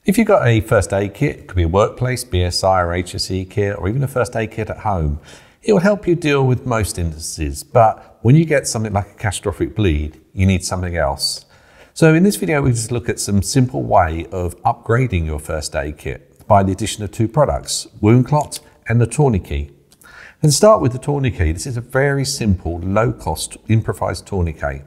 If you've got a first aid kit, it could be a workplace, BSI or HSE kit, or even a first aid kit at home, it will help you deal with most instances. But when you get something like a catastrophic bleed, you need something else. So in this video, we just look at some simple way of upgrading your first aid kit by the addition of two products, Woundclot and the Tourniquet. And start with the Tourniquet. This is a very simple, low-cost, improvised tourniquet.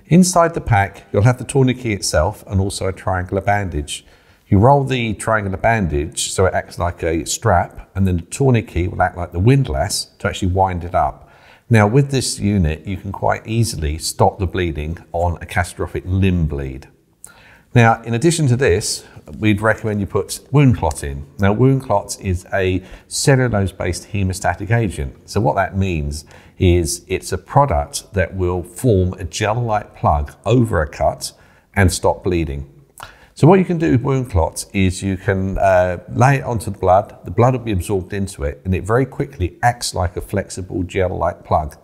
Inside the pack, you'll have the tourniquet itself and also a triangular bandage. You roll the triangular bandage so it acts like a strap, and then the tourniquet will act like the windlass to actually wind it up. Now with this unit, you can quite easily stop the bleeding on a catastrophic limb bleed. Now, in addition to this, we'd recommend you put Woundclot in. Now, Woundclot is a cellulose-based hemostatic agent. So what that means is it's a product that will form a gel-like plug over a cut and stop bleeding. So what you can do with Woundclot is you can lay it onto the blood will be absorbed into it, and it very quickly acts like a flexible gel-like plug.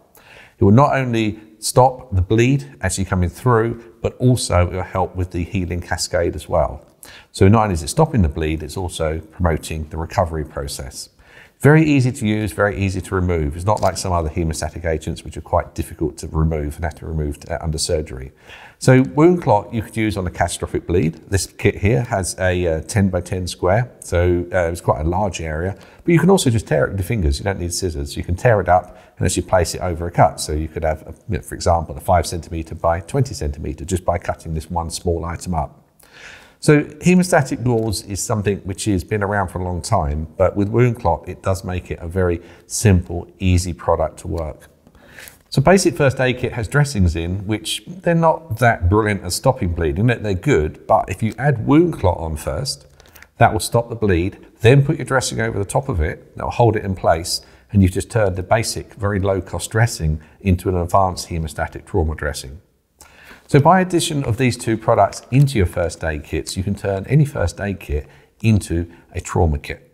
It will not only stop the bleed actually coming through, but also it will help with the healing cascade as well. So not only is it stopping the bleed, it's also promoting the recovery process. Very easy to use, very easy to remove. It's not like some other hemostatic agents which are quite difficult to remove and have to remove under surgery. So Woundclot you could use on a catastrophic bleed. This kit here has a 10 by 10 square, so it's quite a large area. But you can also just tear it with your fingers. You don't need scissors. You can tear it up and actually place it over a cut. So you could have, for example, a 5 centimetre by 20 centimetre just by cutting this one small item up. So hemostatic gauze is something which has been around for a long time, but with Woundclot, it does make it a very simple, easy product to work. So basic first aid kit has dressings in, which they're not that brilliant at stopping bleeding. They're good, but if you add Woundclot on first, that will stop the bleed, then put your dressing over the top of it, that'll hold it in place, and you've just turned the basic, very low-cost dressing into an advanced hemostatic trauma dressing. So by addition of these two products into your first aid kits, you can turn any first aid kit into a trauma kit.